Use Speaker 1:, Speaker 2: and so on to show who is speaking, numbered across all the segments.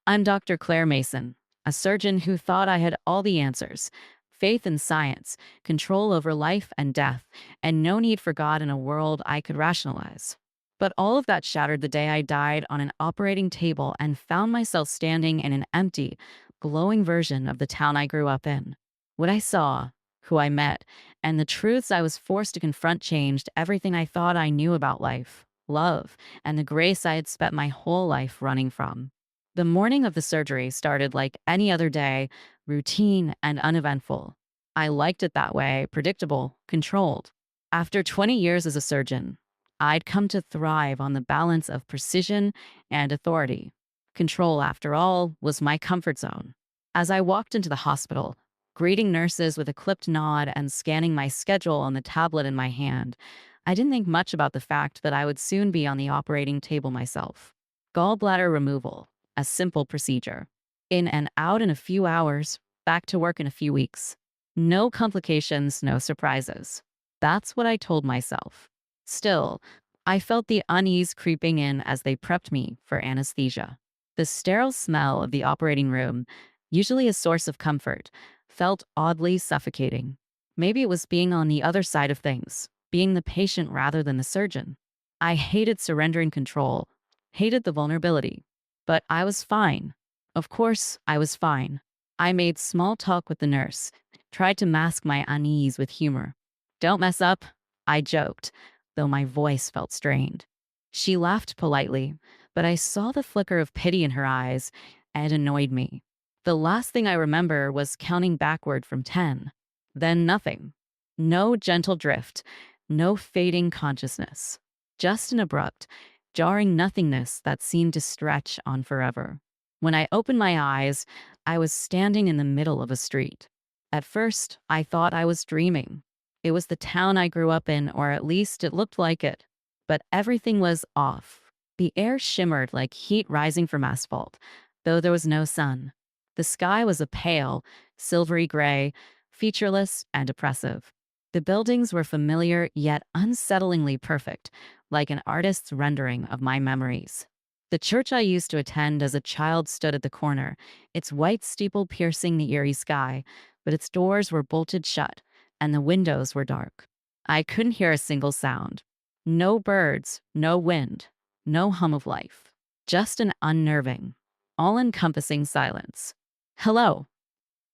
Speaker 1: I'm Dr. Claire Mason, a surgeon who thought I had all the answers: faith in science, control over life and death, and no need for God in a world I could rationalize. But all of that shattered the day I died on an operating table and found myself standing in an empty, glowing version of the town I grew up in. What I saw, who I met, and the truths I was forced to confront changed everything I thought I knew about life, love, and the grace I had spent my whole life running from. The morning of the surgery started like any other day, routine and uneventful. I liked it that way, predictable, controlled. After 20 years as a surgeon, I'd come to thrive on the balance of precision and authority. Control, after all, was my comfort zone. As I walked into the hospital, greeting nurses with a clipped nod and scanning my schedule on the tablet in my hand, I didn't think much about the fact that I would soon be on the operating table myself. Gallbladder removal, a simple procedure. In and out in a few hours, back to work in a few weeks. No complications, no surprises. That's what I told myself. Still, I felt the unease creeping in as they prepped me for anesthesia. The sterile smell of the operating room, usually a source of comfort, felt oddly suffocating. Maybe it was being on the other side of things, being the patient rather than the surgeon. I hated surrendering control, hated the vulnerability. But I was fine. Of course, I was fine. I made small talk with the nurse, tried to mask my unease with humor. "Don't mess up," I joked, though my voice felt strained. She laughed politely, but I saw the flicker of pity in her eyes, and it annoyed me. The last thing I remember was counting backward from 10. Then nothing. No gentle drift, no fading consciousness. Just an abrupt, jarring nothingness that seemed to stretch on forever. When I opened my eyes, I was standing in the middle of a street. At first, I thought I was dreaming. It was the town I grew up in, or at least it looked like it. But everything was off. The air shimmered like heat rising from asphalt, though there was no sun. The sky was a pale, silvery gray, featureless and oppressive. The buildings were familiar yet unsettlingly perfect, like an artist's rendering of my memories. The church I used to attend as a child stood at the corner, its white steeple piercing the eerie sky, but its doors were bolted shut, and the windows were dark. I couldn't hear a single sound. No birds, no wind, no hum of life. Just an unnerving, all-encompassing silence. "Hello,"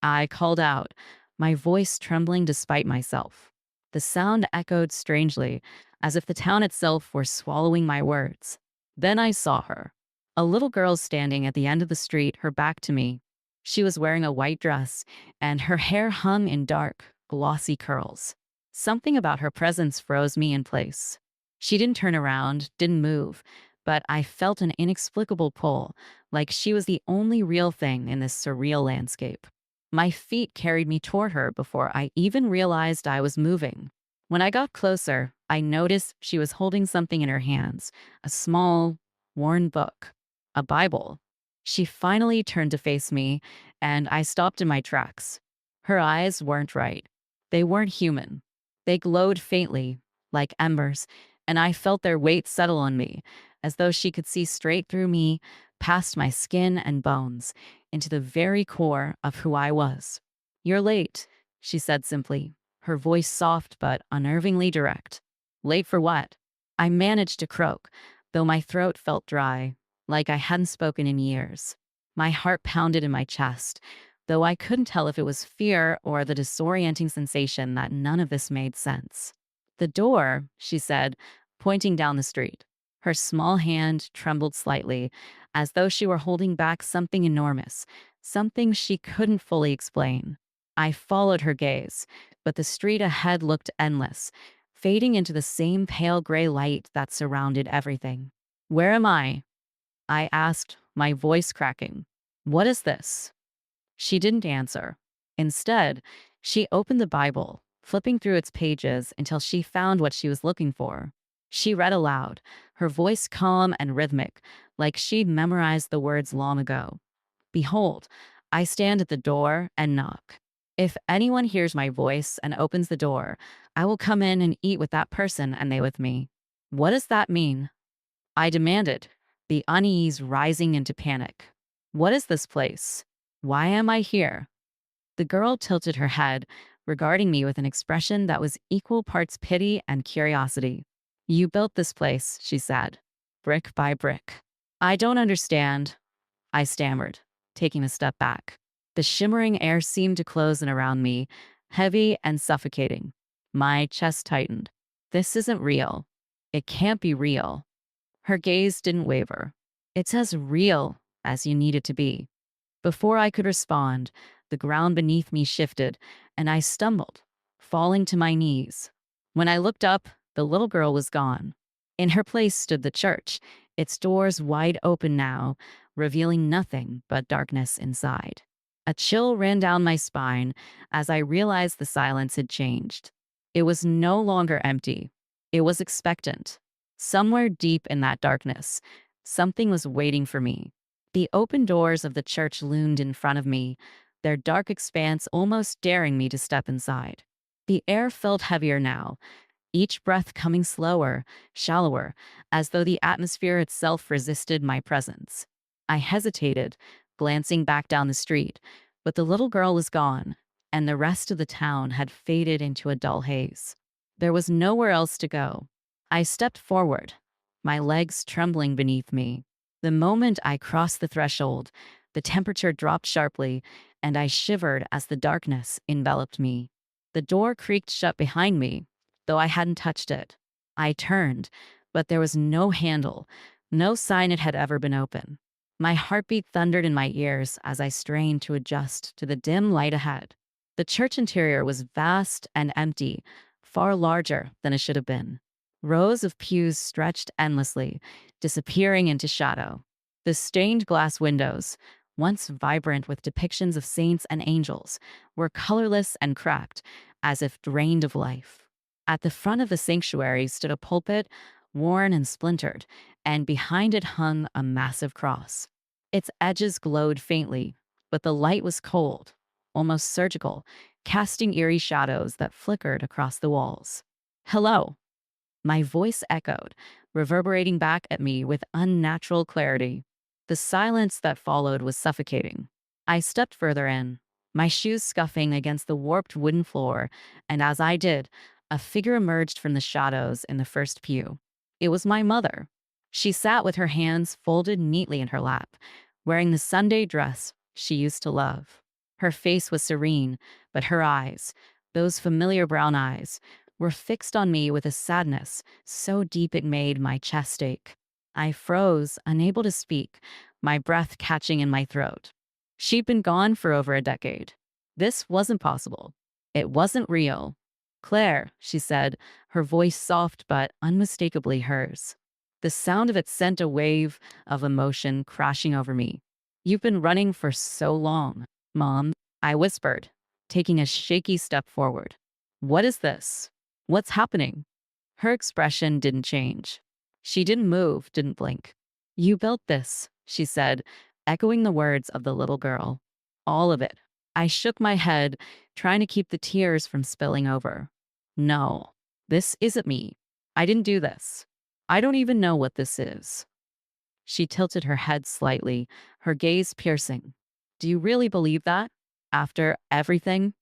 Speaker 1: I called out, my voice trembling despite myself. The sound echoed strangely, as if the town itself were swallowing my words. Then I saw her. A little girl standing at the end of the street, her back to me. She was wearing a white dress, and her hair hung in dark, glossy curls. Something about her presence froze me in place. She didn't turn around, didn't move, but I felt an inexplicable pull, like she was the only real thing in this surreal landscape. My feet carried me toward her before I even realized I was moving. When I got closer, I noticed she was holding something in her hands, a small, worn book, a Bible. She finally turned to face me, and I stopped in my tracks. Her eyes weren't right. They weren't human. They glowed faintly, like embers, and I felt their weight settle on me, as though she could see straight through me, past my skin and bones, into the very core of who I was. "You're late," she said simply, her voice soft but unnervingly direct. "Late for what?" I managed to croak, though my throat felt dry, like I hadn't spoken in years. My heart pounded in my chest, though I couldn't tell if it was fear or the disorienting sensation that none of this made sense. "The door," she said, pointing down the street. Her small hand trembled slightly, as though she were holding back something enormous, something she couldn't fully explain. I followed her gaze, but the street ahead looked endless, fading into the same pale gray light that surrounded everything. "Where am I?" I asked, my voice cracking. "What is this?" She didn't answer. Instead, she opened the Bible, flipping through its pages until she found what she was looking for. She read aloud, her voice calm and rhythmic, like she'd memorized the words long ago. "Behold, I stand at the door and knock. If anyone hears my voice and opens the door, I will come in and eat with that person and they with me." "What does that mean?" I demanded, the unease rising into panic. What is this place? Why am I here? The girl tilted her head, regarding me with an expression that was equal parts pity and curiosity. You built this place, she said, brick by brick. I don't understand, I stammered, taking a step back. The shimmering air seemed to close in around me, heavy and suffocating. My chest tightened. This isn't real. It can't be real. Her gaze didn't waver. It's as real as you need it to be. Before I could respond, the ground beneath me shifted, and I stumbled, falling to my knees. When I looked up, the little girl was gone. In her place stood the church, its doors wide open now, revealing nothing but darkness inside. A chill ran down my spine as I realized the silence had changed. It was no longer empty. It was expectant. Somewhere deep in that darkness, something was waiting for me. The open doors of the church loomed in front of me, their dark expanse almost daring me to step inside. The air felt heavier now, each breath coming slower, shallower, as though the atmosphere itself resisted my presence. I hesitated, glancing back down the street, but the little girl was gone, and the rest of the town had faded into a dull haze. There was nowhere else to go. I stepped forward, my legs trembling beneath me. The moment I crossed the threshold, the temperature dropped sharply, and I shivered as the darkness enveloped me. The door creaked shut behind me, though I hadn't touched it. I turned, but there was no handle, no sign it had ever been open. My heartbeat thundered in my ears as I strained to adjust to the dim light ahead. The church interior was vast and empty, far larger than it should have been. Rows of pews stretched endlessly, disappearing into shadow. The stained glass windows, once vibrant with depictions of saints and angels, were colorless and cracked, as if drained of life. At the front of the sanctuary stood a pulpit, worn and splintered, and behind it hung a massive cross. Its edges glowed faintly, but the light was cold, almost surgical, casting eerie shadows that flickered across the walls. Hello, my voice echoed, reverberating back at me with unnatural clarity. The silence that followed was suffocating. I stepped further in, my shoes scuffing against the warped wooden floor, and as I did, a figure emerged from the shadows in the first pew. It was my mother. She sat with her hands folded neatly in her lap, wearing the Sunday dress she used to love. Her face was serene, but her eyes, those familiar brown eyes, were fixed on me with a sadness so deep it made my chest ache. I froze, unable to speak, my breath catching in my throat. She'd been gone for over a decade. This wasn't possible. It wasn't real. Claire, she said, her voice soft but unmistakably hers. The sound of it sent a wave of emotion crashing over me. You've been running for so long, Mom, I whispered, taking a shaky step forward. What is this? What's happening? Her expression didn't change. She didn't move, didn't blink. You built this, she said, echoing the words of the little girl. All of it. I shook my head, trying to keep the tears from spilling over. No, this isn't me. I didn't do this. I don't even know what this is. She tilted her head slightly, her gaze piercing. Do you really believe that? After everything?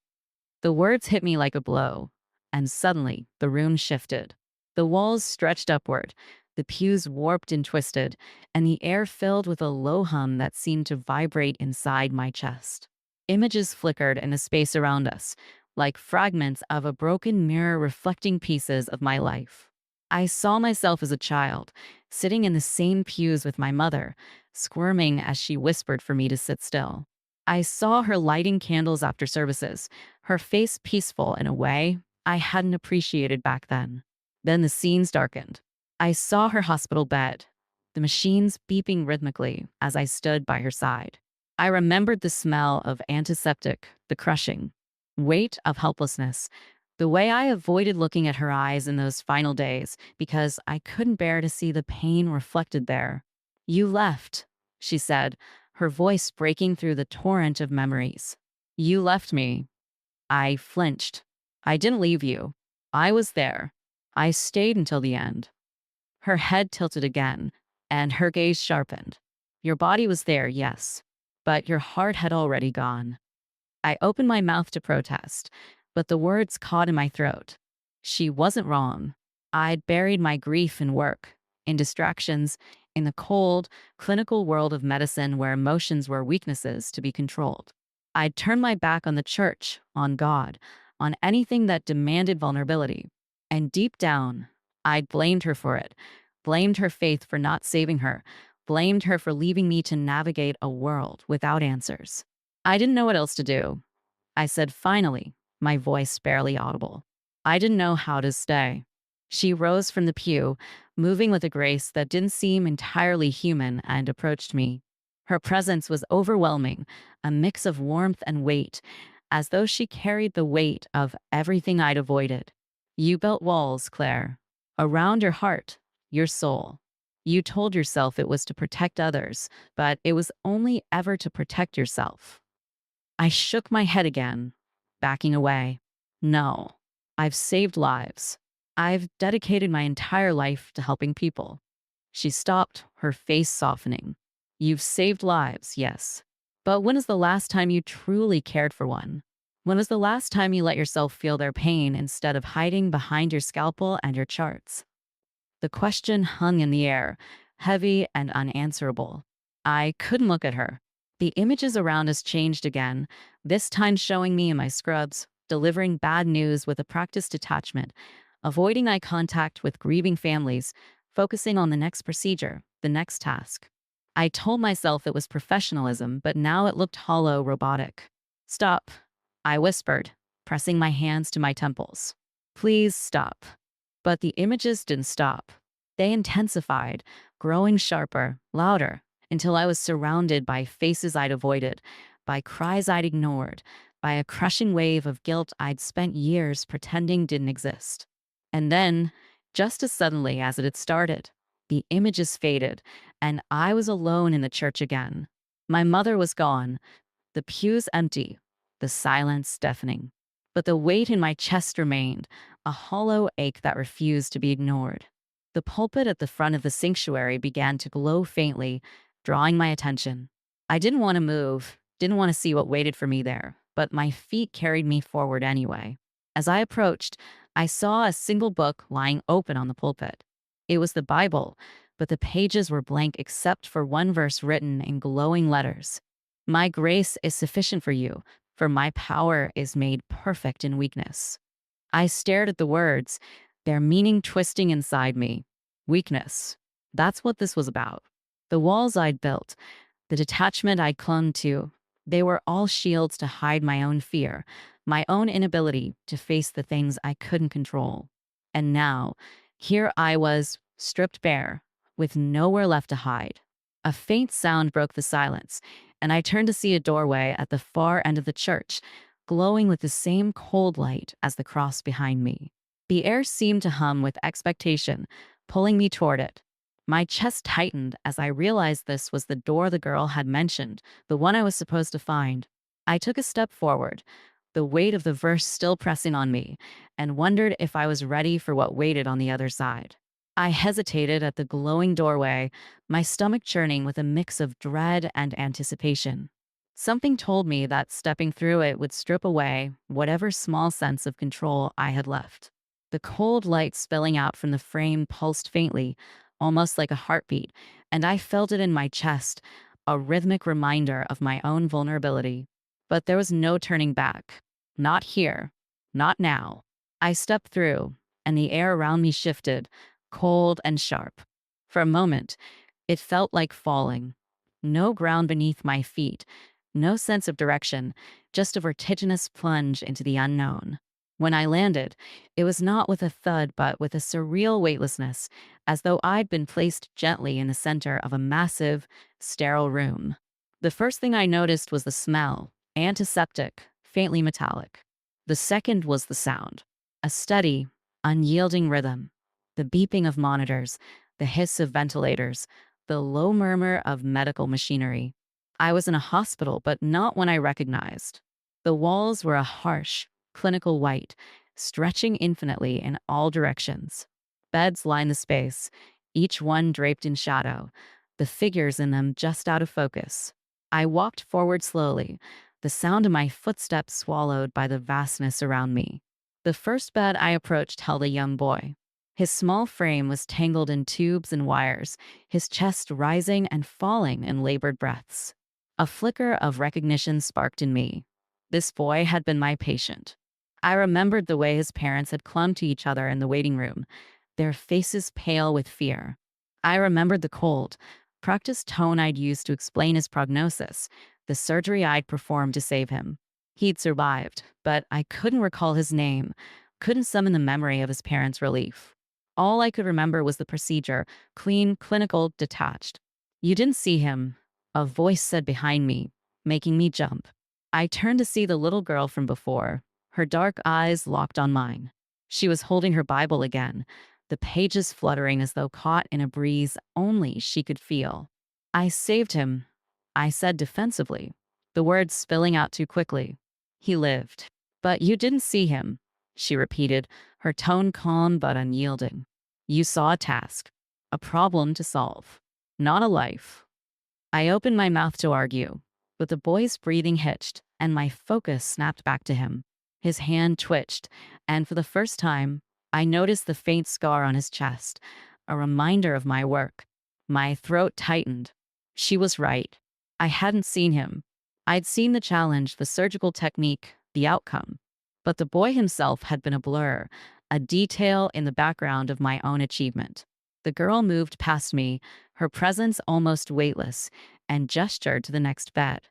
Speaker 1: The words hit me like a blow, and suddenly the room shifted. The walls stretched upward, the pews warped and twisted, and the air filled with a low hum that seemed to vibrate inside my chest. Images flickered in the space around us, like fragments of a broken mirror reflecting pieces of my life. I saw myself as a child, sitting in the same pews with my mother, squirming as she whispered for me to sit still. I saw her lighting candles after services, her face peaceful in a way I hadn't appreciated back then. Then the scenes darkened. I saw her hospital bed, the machines beeping rhythmically as I stood by her side. I remembered the smell of antiseptic, the crushing weight of helplessness, the way I avoided looking at her eyes in those final days because I couldn't bear to see the pain reflected there. You left, she said, her voice breaking through the torrent of memories. You left me. I flinched. I didn't leave you. I was there. I stayed until the end. Her head tilted again, and her gaze sharpened. Your body was there, yes. but your heart had already gone. I opened my mouth to protest, but the words caught in my throat. She wasn't wrong. I'd buried my grief in work, in distractions, in the cold, clinical world of medicine where emotions were weaknesses to be controlled. I'd turned my back on the church, on God, on anything that demanded vulnerability. And deep down, I'd blamed her for it, blamed her faith for not saving her, blamed her for leaving me to navigate a world without answers. I didn't know what else to do. I said finally, my voice barely audible. I didn't know how to stay. She rose from the pew, moving with a grace that didn't seem entirely human, and approached me. Her presence was overwhelming, a mix of warmth and weight, as though she carried the weight of everything I'd avoided. You built walls, Claire, around your heart, your soul. You told yourself it was to protect others, but it was only ever to protect yourself. I shook my head again, backing away. No, I've saved lives. I've dedicated my entire life to helping people. She stopped, her face softening. You've saved lives, yes. But when is the last time you truly cared for one? When was the last time you let yourself feel their pain instead of hiding behind your scalpel and your charts? The question hung in the air, heavy and unanswerable. I couldn't look at her. The images around us changed again, this time showing me in my scrubs, delivering bad news with a practiced detachment, avoiding eye contact with grieving families, focusing on the next procedure, the next task. I told myself it was professionalism, but now it looked hollow, robotic. Stop, I whispered, pressing my hands to my temples. Please stop. But the images didn't stop. They intensified, growing sharper, louder, until I was surrounded by faces I'd avoided, by cries I'd ignored, by a crushing wave of guilt I'd spent years pretending didn't exist. And then, just as suddenly as it had started, the images faded, and I was alone in the church again. My mother was gone, the pews empty, the silence deafening. But the weight in my chest remained, a hollow ache that refused to be ignored. The pulpit at the front of the sanctuary began to glow faintly, drawing my attention. I didn't want to move, didn't want to see what waited for me there, but my feet carried me forward anyway. As I approached, I saw a single book lying open on the pulpit. It was the Bible, but the pages were blank except for one verse written in glowing letters. My grace is sufficient for you, for my power is made perfect in weakness. I stared at the words, their meaning twisting inside me. Weakness. That's what this was about. The walls I'd built, the detachment I'd clung to, they were all shields to hide my own fear, my own inability to face the things I couldn't control. And now, here I was, stripped bare, with nowhere left to hide. A faint sound broke the silence, and I turned to see a doorway at the far end of the church, glowing with the same cold light as the cross behind me. The air seemed to hum with expectation, pulling me toward it. My chest tightened as I realized this was the door the girl had mentioned, the one I was supposed to find. I took a step forward, the weight of the verse still pressing on me, and wondered if I was ready for what waited on the other side. I hesitated at the glowing doorway, my stomach churning with a mix of dread and anticipation. Something told me that stepping through it would strip away whatever small sense of control I had left. The cold light spilling out from the frame pulsed faintly, almost like a heartbeat, and I felt it in my chest, a rhythmic reminder of my own vulnerability. But there was no turning back. Not here. Not now. I stepped through, and the air around me shifted, cold and sharp. For a moment, it felt like falling. No ground beneath my feet, no sense of direction, just a vertiginous plunge into the unknown. When I landed, it was not with a thud, but with a surreal weightlessness, as though I'd been placed gently in the center of a massive, sterile room. The first thing I noticed was the smell, antiseptic, faintly metallic. The second was the sound, a steady, unyielding rhythm, the beeping of monitors, the hiss of ventilators, the low murmur of medical machinery. I was in a hospital, but not one I recognized. The walls were a harsh, clinical white, stretching infinitely in all directions. Beds lined the space, each one draped in shadow, the figures in them just out of focus. I walked forward slowly, the sound of my footsteps swallowed by the vastness around me. The first bed I approached held a young boy. His small frame was tangled in tubes and wires, his chest rising and falling in labored breaths. A flicker of recognition sparked in me. This boy had been my patient. I remembered the way his parents had clung to each other in the waiting room, their faces pale with fear. I remembered the cold, practiced tone I'd used to explain his prognosis, the surgery I'd performed to save him. He'd survived, but I couldn't recall his name, couldn't summon the memory of his parents' relief. All I could remember was the procedure, clean, clinical, detached. You didn't see him, a voice said behind me, making me jump. I turned to see the little girl from before, her dark eyes locked on mine. She was holding her Bible again, the pages fluttering as though caught in a breeze only she could feel. I saved him, I said defensively, the words spilling out too quickly. He lived. But you didn't see him, she repeated, her tone calm but unyielding. You saw a task, a problem to solve, not a life. I opened my mouth to argue, but the boy's breathing hitched, and my focus snapped back to him. His hand twitched, and for the first time, I noticed the faint scar on his chest, a reminder of my work. My throat tightened. She was right. I hadn't seen him. I'd seen the challenge, the surgical technique, the outcome. But the boy himself had been a blur, a detail in the background of my own achievement. The girl moved past me, her presence almost weightless, and gestured to the next bed.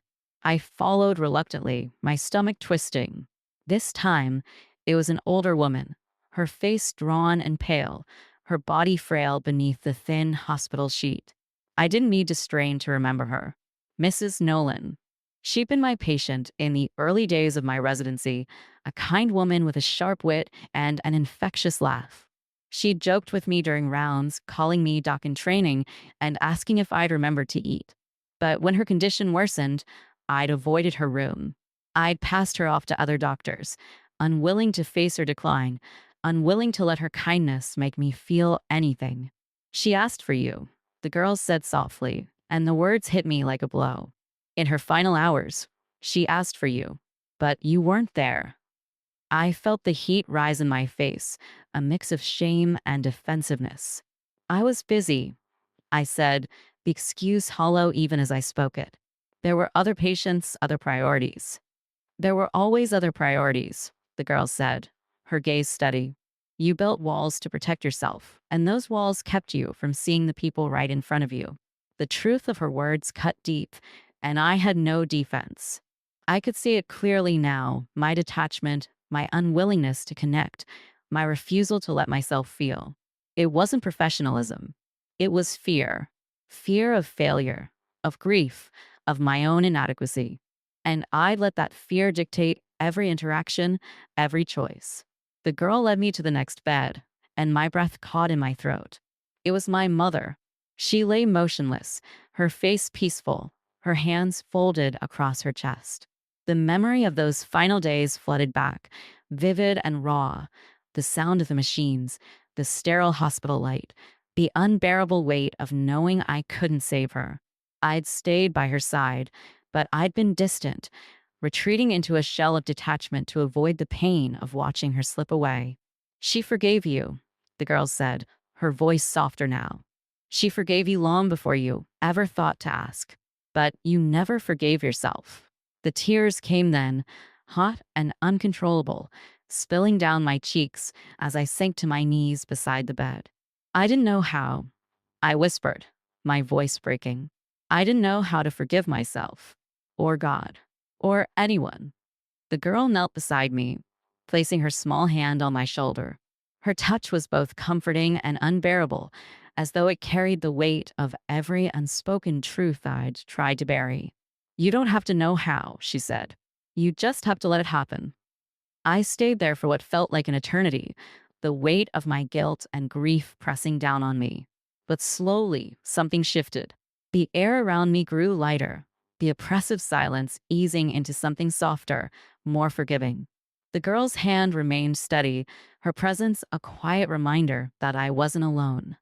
Speaker 1: I followed reluctantly, my stomach twisting. This time, it was an older woman, her face drawn and pale, her body frail beneath the thin hospital sheet. I didn't need to strain to remember her. Mrs. Nolan. She'd been my patient in the early days of my residency, a kind woman with a sharp wit and an infectious laugh. She'd joked with me during rounds, calling me doc in training and asking if I'd remembered to eat. But when her condition worsened, I'd avoided her room. I'd passed her off to other doctors, unwilling to face her decline, unwilling to let her kindness make me feel anything. She asked for you, the girl said softly, and the words hit me like a blow. In her final hours, she asked for you, but you weren't there. I felt the heat rise in my face, a mix of shame and defensiveness. I was busy, I said, the excuse hollow even as I spoke it. There were other patients, other priorities. There were always other priorities, the girl said, her gaze steady. You built walls to protect yourself, and those walls kept you from seeing the people right in front of you. The truth of her words cut deep, and I had no defense. I could see it clearly now, my detachment, my unwillingness to connect, my refusal to let myself feel. It wasn't professionalism. It was fear. Fear of failure, of grief, of my own inadequacy. And I'd let that fear dictate every interaction, every choice. The girl led me to the next bed, and my breath caught in my throat. It was my mother. She lay motionless, her face peaceful, her hands folded across her chest. The memory of those final days flooded back, vivid and raw. The sound of the machines, the sterile hospital light, the unbearable weight of knowing I couldn't save her. I'd stayed by her side, but I'd been distant, retreating into a shell of detachment to avoid the pain of watching her slip away. She forgave you, the girl said, her voice softer now. She forgave you long before you ever thought to ask. But you never forgave yourself. The tears came then, hot and uncontrollable, spilling down my cheeks as I sank to my knees beside the bed. I didn't know how. I whispered, my voice breaking. I didn't know how to forgive myself, or God, or anyone. The girl knelt beside me, placing her small hand on my shoulder. Her touch was both comforting and unbearable, as though it carried the weight of every unspoken truth I'd tried to bury. You don't have to know how, she said. You just have to let it happen. I stayed there for what felt like an eternity, the weight of my guilt and grief pressing down on me. But slowly, something shifted. The air around me grew lighter, the oppressive silence easing into something softer, more forgiving. The girl's hand remained steady, her presence a quiet reminder that I wasn't alone.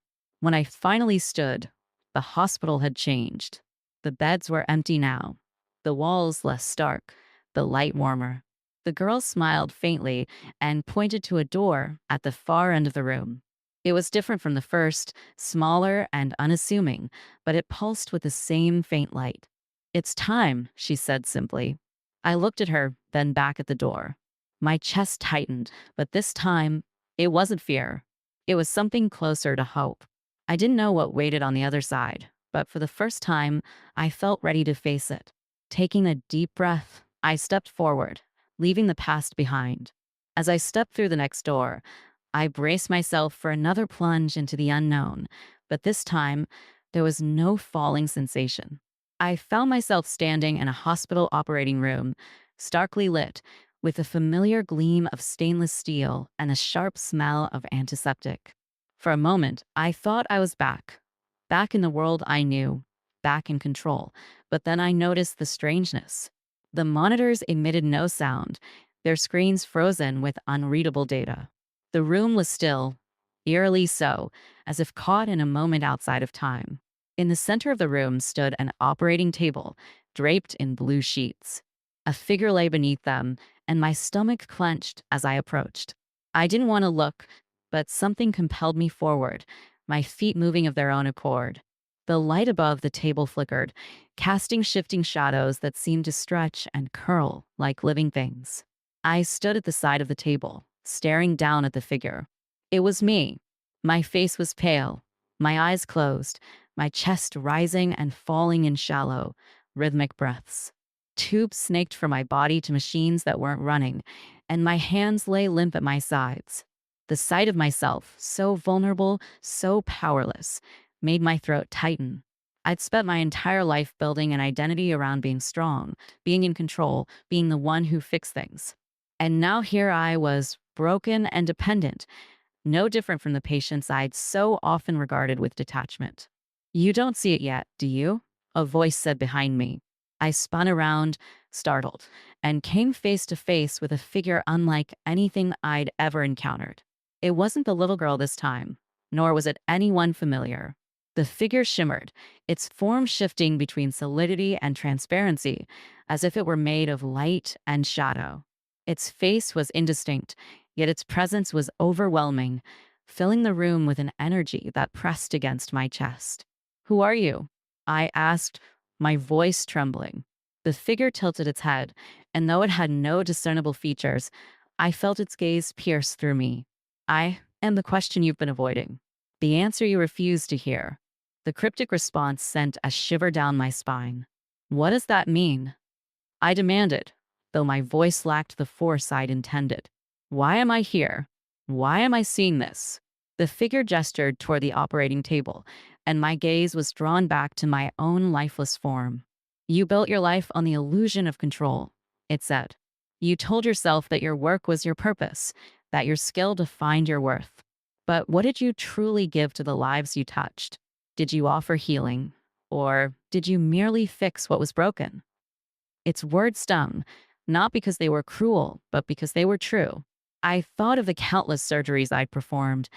Speaker 1: When I finally stood, the hospital had changed. The beds were empty now, the walls less stark, the light warmer. The girl smiled faintly and pointed to a door at the far end of the room. It was different from the first, smaller and unassuming, but it pulsed with the same faint light. "It's time," she said simply. I looked at her, then back at the door. My chest tightened, but this time, it wasn't fear. It was something closer to hope. I didn't know what waited on the other side, but for the first time, I felt ready to face it. Taking a deep breath, I stepped forward, leaving the past behind. As I stepped through the next door, I braced myself for another plunge into the unknown, but this time, there was no falling sensation. I found myself standing in a hospital operating room, starkly lit, with a familiar gleam of stainless steel and a sharp smell of antiseptic. For a moment, I thought I was back in the world I knew, back in control. But then I noticed the strangeness. The monitors emitted no sound, their screens frozen with unreadable data. The room was still, eerily so, as if caught in a moment outside of time. In the center of the room stood an operating table, draped in blue sheets. A figure lay beneath them, and my stomach clenched as I approached. I didn't want to look, but something compelled me forward, my feet moving of their own accord. The light above the table flickered, casting shifting shadows that seemed to stretch and curl like living things. I stood at the side of the table, staring down at the figure. It was me. My face was pale, my eyes closed, my chest rising and falling in shallow, rhythmic breaths. Tubes snaked from my body to machines that weren't running, and my hands lay limp at my sides. The sight of myself, so vulnerable, so powerless, made my throat tighten. I'd spent my entire life building an identity around being strong, being in control, being the one who fixed things. And now here I was, broken and dependent, no different from the patients I'd so often regarded with detachment. "You don't see it yet, do you?" A voice said behind me. I spun around, startled, and came face to face with a figure unlike anything I'd ever encountered. It wasn't the little girl this time, nor was it anyone familiar. The figure shimmered, its form shifting between solidity and transparency, as if it were made of light and shadow. Its face was indistinct, yet its presence was overwhelming, filling the room with an energy that pressed against my chest. "Who are you?" I asked, my voice trembling. The figure tilted its head, and though it had no discernible features, I felt its gaze pierce through me. "I am the question you've been avoiding, the answer you refuse to hear." The cryptic response sent a shiver down my spine. "What does that mean?" I demanded, though my voice lacked the force I'd intended. "Why am I here? Why am I seeing this?" The figure gestured toward the operating table, and my gaze was drawn back to my own lifeless form. "You built your life on the illusion of control," it said. "You told yourself that your work was your purpose, that your skill defined your worth. But what did you truly give to the lives you touched? Did you offer healing? Or did you merely fix what was broken?" Its words stung, not because they were cruel, but because they were true. I thought of the countless surgeries I'd performed,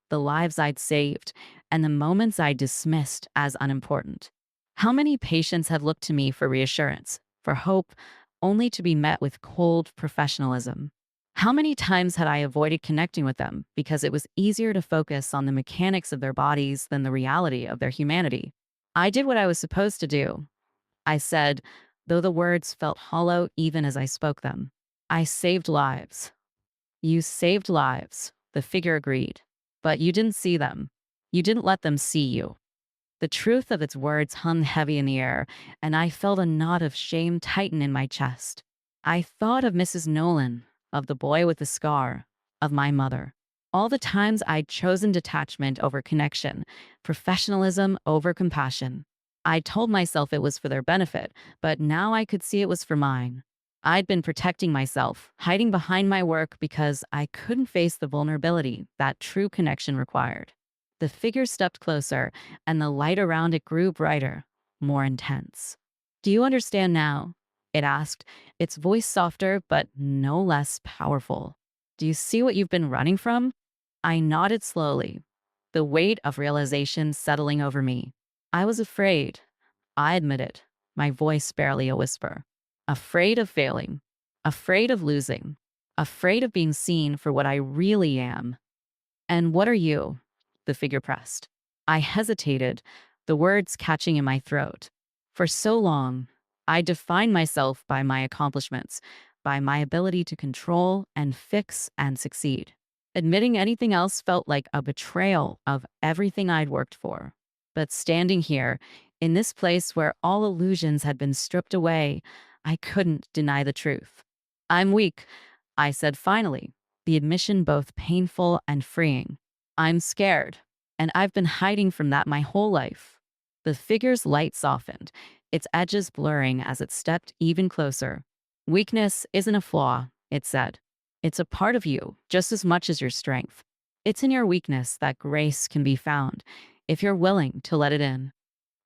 Speaker 1: the lives I'd saved, and the moments I'd dismissed as unimportant. How many patients had looked to me for reassurance, for hope, only to be met with cold professionalism? How many times had I avoided connecting with them because it was easier to focus on the mechanics of their bodies than the reality of their humanity? I did what I was supposed to do, I said, though the words felt hollow even as I spoke them. "I saved lives." "You saved lives," the figure agreed. "But you didn't see them. You didn't let them see you." The truth of its words hung heavy in the air, and I felt a knot of shame tighten in my chest. I thought of Mrs. Nolan, of the boy with the scar, of my mother. All the times I'd chosen detachment over connection, professionalism over compassion. I told myself it was for their benefit, but now I could see it was for mine. I'd been protecting myself, hiding behind my work because I couldn't face the vulnerability that true connection required. The figure stepped closer, and the light around it grew brighter, more intense. "Do you understand now?" it asked, its voice softer but no less powerful. "Do you see what you've been running from?" I nodded slowly, the weight of realization settling over me. I was afraid, I admitted, my voice barely a whisper. Afraid of failing, afraid of losing, afraid of being seen for what I really am. And what are you? The figure pressed. I hesitated, the words catching in my throat. For so long, I defined myself by my accomplishments, by my ability to control and fix and succeed. Admitting anything else felt like a betrayal of everything I'd worked for. But standing here, in this place where all illusions had been stripped away, I couldn't deny the truth. I'm weak, I said finally, the admission both painful and freeing. I'm scared, and I've been hiding from that my whole life. The figure's light softened, its edges blurring as it stepped even closer. Weakness isn't a flaw, it said. It's a part of you, just as much as your strength. It's in your weakness that grace can be found, if you're willing to let it in.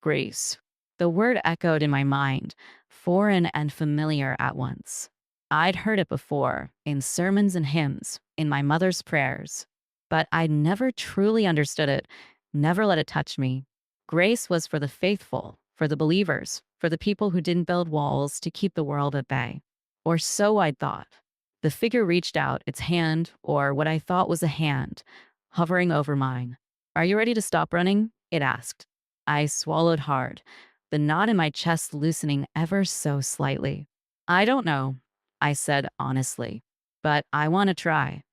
Speaker 1: Grace. The word echoed in my mind, foreign and familiar at once. I'd heard it before, in sermons and hymns, in my mother's prayers, but I'd never truly understood it, never let it touch me. Grace was for the faithful, for the believers, for the people who didn't build walls to keep the world at bay. Or so I'd thought. The figure reached out, its hand, or what I thought was a hand, hovering over mine. Are you ready to stop running? It asked. I swallowed hard, the knot in my chest loosening ever so slightly. I don't know, I said honestly, but I want to try.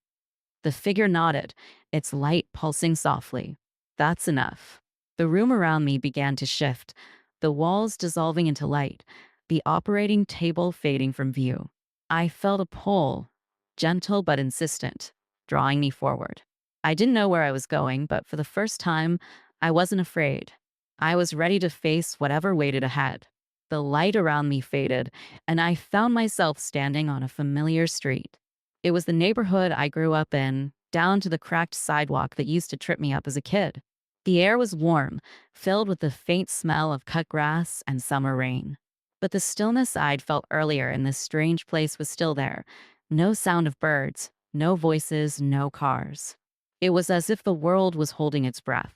Speaker 1: The figure nodded, its light pulsing softly. That's enough. The room around me began to shift, the walls dissolving into light, the operating table fading from view. I felt a pull, gentle but insistent, drawing me forward. I didn't know where I was going, but for the first time, I wasn't afraid. I was ready to face whatever waited ahead. The light around me faded, and I found myself standing on a familiar street. It was the neighborhood I grew up in, down to the cracked sidewalk that used to trip me up as a kid. The air was warm, filled with the faint smell of cut grass and summer rain. But the stillness I'd felt earlier in this strange place was still there. No sound of birds, no voices, no cars. It was as if the world was holding its breath.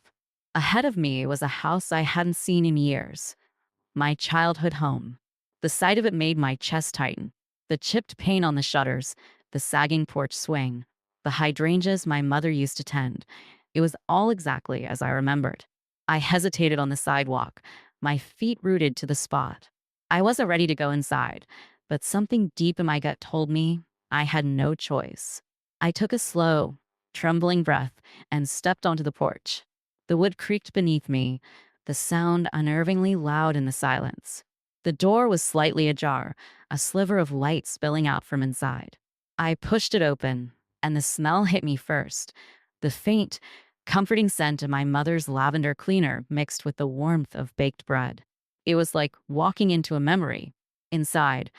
Speaker 1: Ahead of me was a house I hadn't seen in years. My childhood home. The sight of it made my chest tighten. The chipped paint on the shutters, the sagging porch swing, the hydrangeas my mother used to tend. It was all exactly as I remembered. I hesitated on the sidewalk, my feet rooted to the spot. I wasn't ready to go inside, but something deep in my gut told me I had no choice. I took a slow, trembling breath and stepped onto the porch. The wood creaked beneath me, the sound unnervingly loud in the silence. The door was slightly ajar, a sliver of light spilling out from inside. I pushed it open, and the smell hit me first. The faint, comforting scent of my mother's lavender cleaner mixed with the warmth of baked bread. It was like walking into a memory. Inside,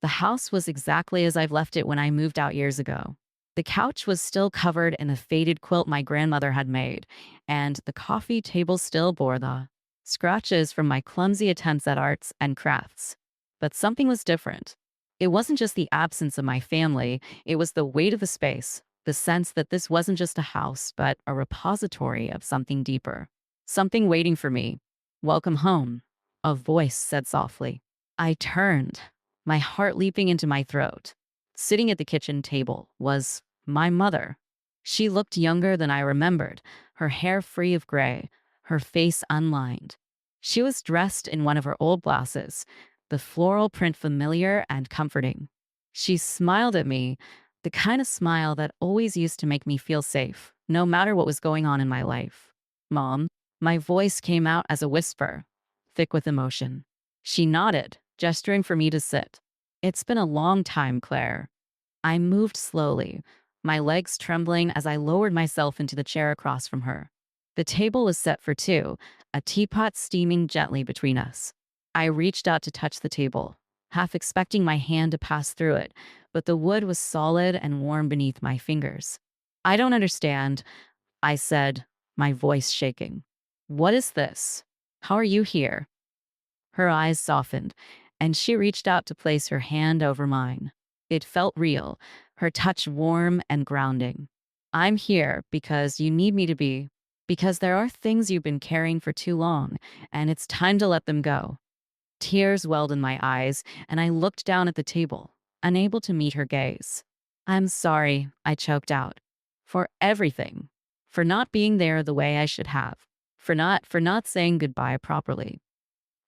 Speaker 1: the house was exactly as I've left it when I moved out years ago. The couch was still covered in the faded quilt my grandmother had made, and the coffee table still bore the scratches from my clumsy attempts at arts and crafts. But something was different. It wasn't just the absence of my family, it was the weight of the space, the sense that this wasn't just a house, but a repository of something deeper. Something waiting for me. Welcome home, a voice said softly. I turned, my heart leaping into my throat. Sitting at the kitchen table was my mother. She looked younger than I remembered, her hair free of gray, her face unlined. She was dressed in one of her old blouses, the floral print familiar and comforting. She smiled at me, the kind of smile that always used to make me feel safe, no matter what was going on in my life. Mom, my voice came out as a whisper, thick with emotion. She nodded, gesturing for me to sit. It's been a long time, Claire. I moved slowly, my legs trembling as I lowered myself into the chair across from her. The table was set for two, a teapot steaming gently between us. I reached out to touch the table, half expecting my hand to pass through it, but the wood was solid and warm beneath my fingers. I don't understand, I said, my voice shaking. What is this? How are you here? Her eyes softened, and she reached out to place her hand over mine. It felt real, her touch warm and grounding. I'm here because you need me to be, because there are things you've been carrying for too long, and it's time to let them go. Tears welled in my eyes, and I looked down at the table, unable to meet her gaze. I'm sorry, I choked out. For everything. For not being there the way I should have. For not saying goodbye properly.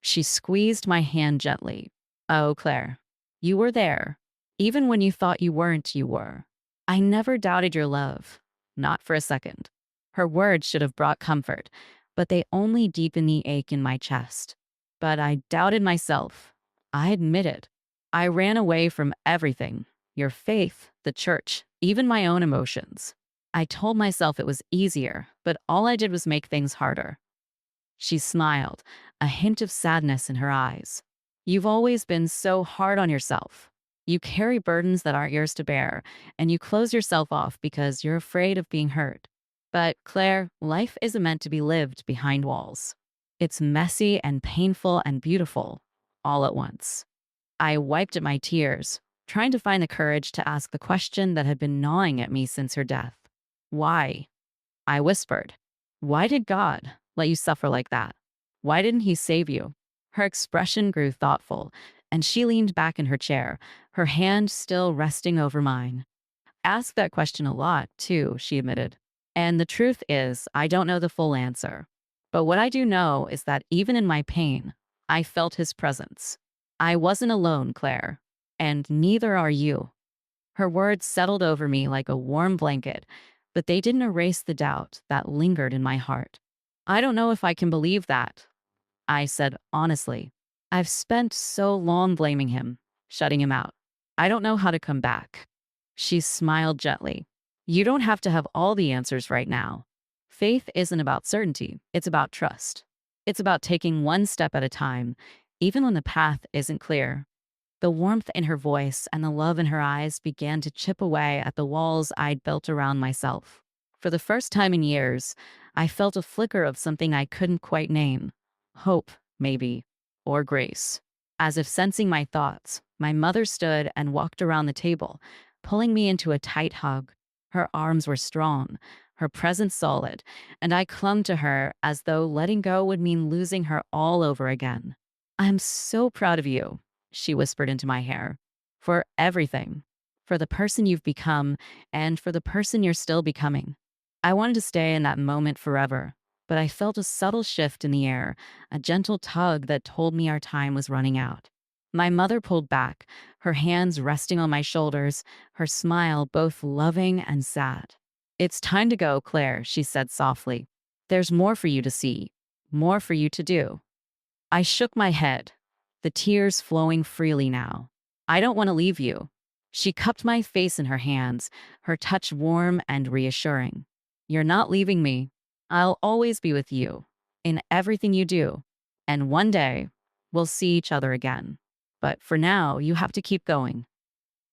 Speaker 1: She squeezed my hand gently. Oh, Claire, you were there. Even when you thought you weren't, you were. I never doubted your love. Not for a second. Her words should have brought comfort, but they only deepened the ache in my chest. But I doubted myself. I admit it. I ran away from everything, your faith, the church, even my own emotions. I told myself it was easier, but all I did was make things harder. She smiled, a hint of sadness in her eyes. You've always been so hard on yourself. You carry burdens that aren't yours to bear, and you close yourself off because you're afraid of being hurt. But, Claire, life isn't meant to be lived behind walls. It's messy and painful and beautiful, all at once. I wiped at my tears, trying to find the courage to ask the question that had been gnawing at me since her death. Why? I whispered. Why did God let you suffer like that? Why didn't he save you? Her expression grew thoughtful, and she leaned back in her chair, her hand still resting over mine. Ask that question a lot, too, she admitted. And the truth is, I don't know the full answer. But what I do know is that even in my pain, I felt his presence. I wasn't alone, Claire, and neither are you. Her words settled over me like a warm blanket, but they didn't erase the doubt that lingered in my heart. I don't know if I can believe that, I said honestly. I've spent so long blaming him, shutting him out. I don't know how to come back. She smiled gently. You don't have to have all the answers right now. Faith isn't about certainty, it's about trust. It's about taking one step at a time, even when the path isn't clear. The warmth in her voice and the love in her eyes began to chip away at the walls I'd built around myself. For the first time in years, I felt a flicker of something I couldn't quite name. Hope, maybe, or grace. As if sensing my thoughts, my mother stood and walked around the table, pulling me into a tight hug. Her arms were strong, her presence solid, and I clung to her as though letting go would mean losing her all over again. I'm so proud of you, she whispered into my hair, for everything, for the person you've become, and for the person you're still becoming. I wanted to stay in that moment forever, but I felt a subtle shift in the air, a gentle tug that told me our time was running out. My mother pulled back, her hands resting on my shoulders, her smile both loving and sad. It's time to go, Claire, she said softly. There's more for you to see, more for you to do. I shook my head, the tears flowing freely now. I don't want to leave you. She cupped my face in her hands, her touch warm and reassuring. You're not leaving me. I'll always be with you, in everything you do. And one day, we'll see each other again. But for now, you have to keep going.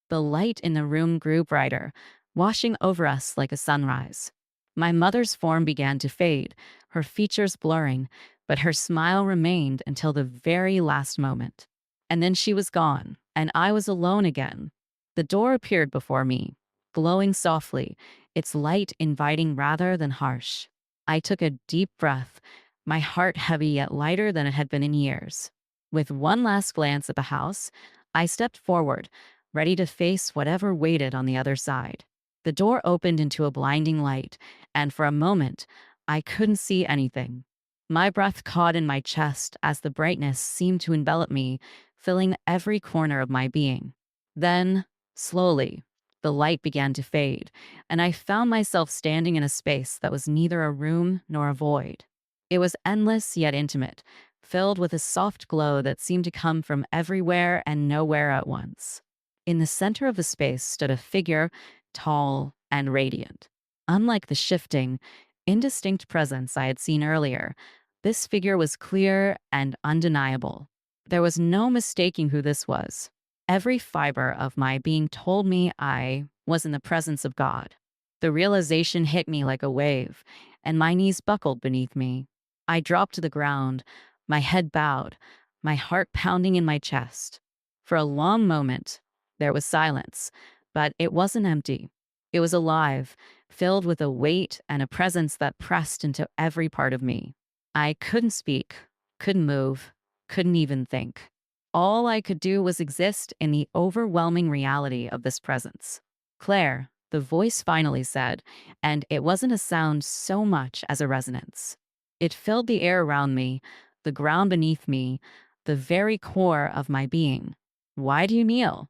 Speaker 1: The light in the room grew brighter, washing over us like a sunrise. My mother's form began to fade, her features blurring, but her smile remained until the very last moment. And then she was gone, and I was alone again. The door appeared before me, glowing softly, its light inviting rather than harsh. I took a deep breath, my heart heavy yet lighter than it had been in years. With one last glance at the house, I stepped forward, ready to face whatever waited on the other side. The door opened into a blinding light, and for a moment, I couldn't see anything. My breath caught in my chest as the brightness seemed to envelop me, filling every corner of my being. Then, slowly, the light began to fade, and I found myself standing in a space that was neither a room nor a void. It was endless yet intimate, filled with a soft glow that seemed to come from everywhere and nowhere at once. In the center of the space stood a figure, tall and radiant. Unlike the shifting, indistinct presence I had seen earlier, this figure was clear and undeniable. There was no mistaking who this was. Every fiber of my being told me I was in the presence of God. The realization hit me like a wave, and my knees buckled beneath me. I dropped to the ground, my head bowed, my heart pounding in my chest. For a long moment, there was silence, but it wasn't empty. It was alive, filled with a weight and a presence that pressed into every part of me. I couldn't speak, couldn't move, couldn't even think. All I could do was exist in the overwhelming reality of this presence. Claire, the voice finally said, and it wasn't a sound so much as a resonance. It filled the air around me, the ground beneath me, the very core of my being. Why do you kneel?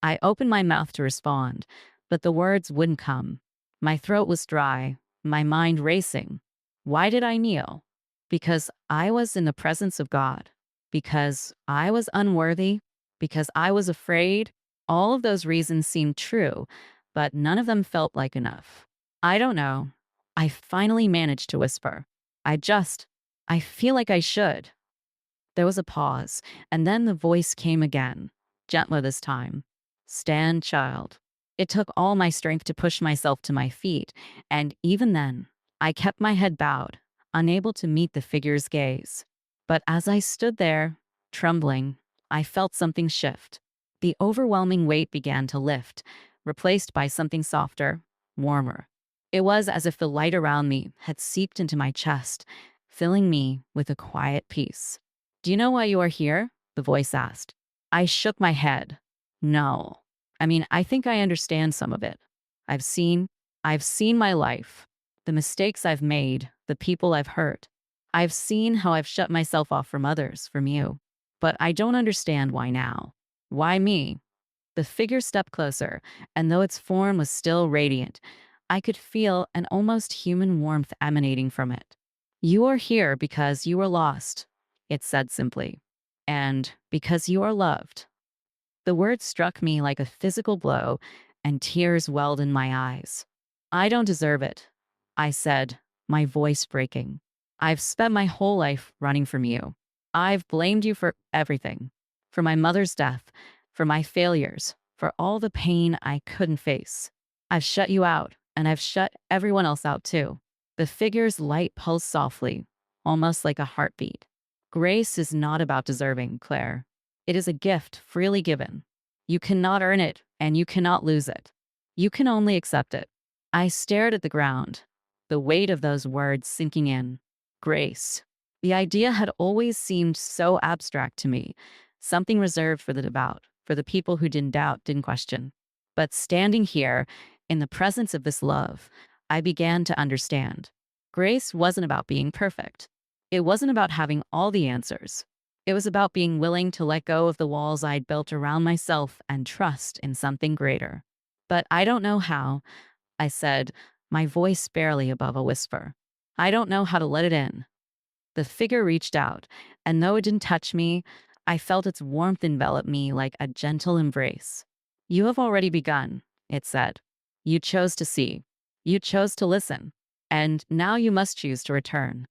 Speaker 1: I opened my mouth to respond, but the words wouldn't come. My throat was dry, my mind racing. Why did I kneel? Because I was in the presence of God. Because I was unworthy. Because I was afraid. All of those reasons seemed true, but none of them felt like enough. I don't know. I finally managed to whisper. I feel like I should. There was a pause, and then the voice came again, gentler this time. Stand, child. It took all my strength to push myself to my feet, and even then, I kept my head bowed, unable to meet the figure's gaze. But as I stood there, trembling, I felt something shift. The overwhelming weight began to lift, replaced by something softer, warmer. It was as if the light around me had seeped into my chest, filling me with a quiet peace. Do you know why you are here? The voice asked. I shook my head. No. I mean, I think I understand some of it. I've seen, I've seen my life, the mistakes I've made, the people I've hurt. I've seen how I've shut myself off from others, from you. But I don't understand why now. Why me? The figure stepped closer, and though its form was still radiant, I could feel an almost human warmth emanating from it. You are here because you were lost, it said simply, and because you are loved. The words struck me like a physical blow, and tears welled in my eyes. I don't deserve it, I said, my voice breaking. I've spent my whole life running from you. I've blamed you for everything, for my mother's death, for my failures, for all the pain I couldn't face. I've shut you out, and I've shut everyone else out too. The figure's light pulsed softly, almost like a heartbeat. Grace is not about deserving, Claire. It is a gift freely given. You cannot earn it, and you cannot lose it. You can only accept it. I stared at the ground, the weight of those words sinking in. Grace. The idea had always seemed so abstract to me, something reserved for the devout, for the people who didn't doubt, didn't question. But standing here, in the presence of this love, I began to understand. Grace wasn't about being perfect. It wasn't about having all the answers. It was about being willing to let go of the walls I'd built around myself and trust in something greater. But I don't know how, I said, my voice barely above a whisper. I don't know how to let it in. The figure reached out, and though it didn't touch me, I felt its warmth envelop me like a gentle embrace. You have already begun, it said. You chose to see. You chose to listen. And now you must choose to return.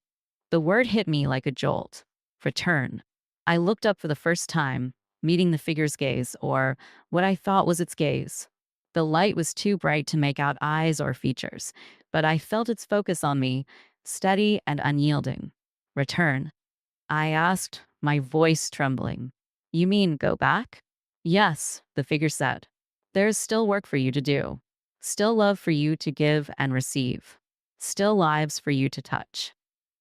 Speaker 1: The word hit me like a jolt. Return. I looked up for the first time, meeting the figure's gaze, or what I thought was its gaze. The light was too bright to make out eyes or features, but I felt its focus on me, steady and unyielding. Return. I asked, my voice trembling. You mean go back? Yes, the figure said. There is still work for you to do. Still love for you to give and receive. Still lives for you to touch.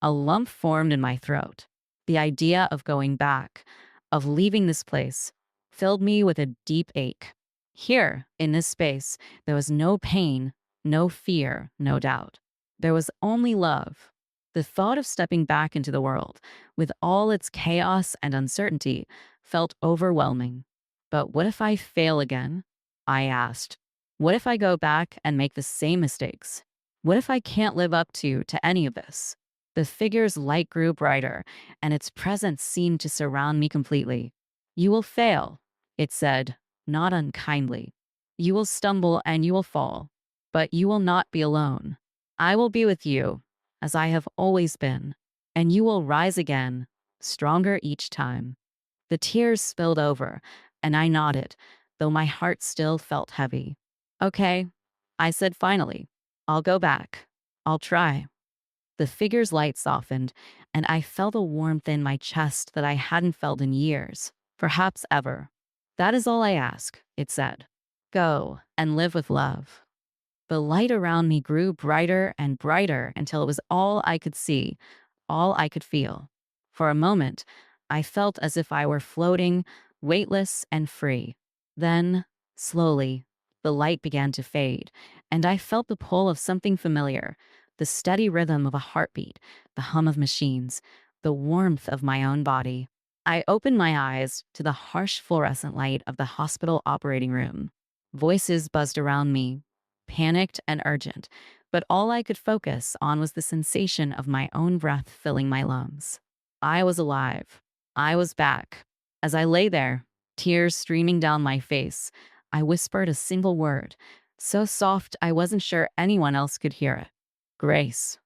Speaker 1: A lump formed in my throat. The idea of going back, of leaving this place, filled me with a deep ache. Here, in this space, there was no pain, no fear, no doubt. There was only love. The thought of stepping back into the world, with all its chaos and uncertainty, felt overwhelming. But what if I fail again? I asked. What if I go back and make the same mistakes? What if I can't live up to any of this? The figure's light grew brighter, and its presence seemed to surround me completely. You will fail, it said, not unkindly. You will stumble and you will fall, but you will not be alone. I will be with you, as I have always been, and you will rise again, stronger each time. The tears spilled over, and I nodded, though my heart still felt heavy. Okay, I said finally. I'll go back. I'll try. The figure's light softened, and I felt a warmth in my chest that I hadn't felt in years, perhaps ever. That is all I ask, it said. Go and live with love. The light around me grew brighter and brighter until it was all I could see, all I could feel. For a moment, I felt as if I were floating, weightless and free. Then, slowly, the light began to fade, and I felt the pull of something familiar, the steady rhythm of a heartbeat, the hum of machines, the warmth of my own body. I opened my eyes to the harsh fluorescent light of the hospital operating room. Voices buzzed around me, panicked and urgent, but all I could focus on was the sensation of my own breath filling my lungs. I was alive. I was back. As I lay there, tears streaming down my face, I whispered a single word, so soft I wasn't sure anyone else could hear it. Grace.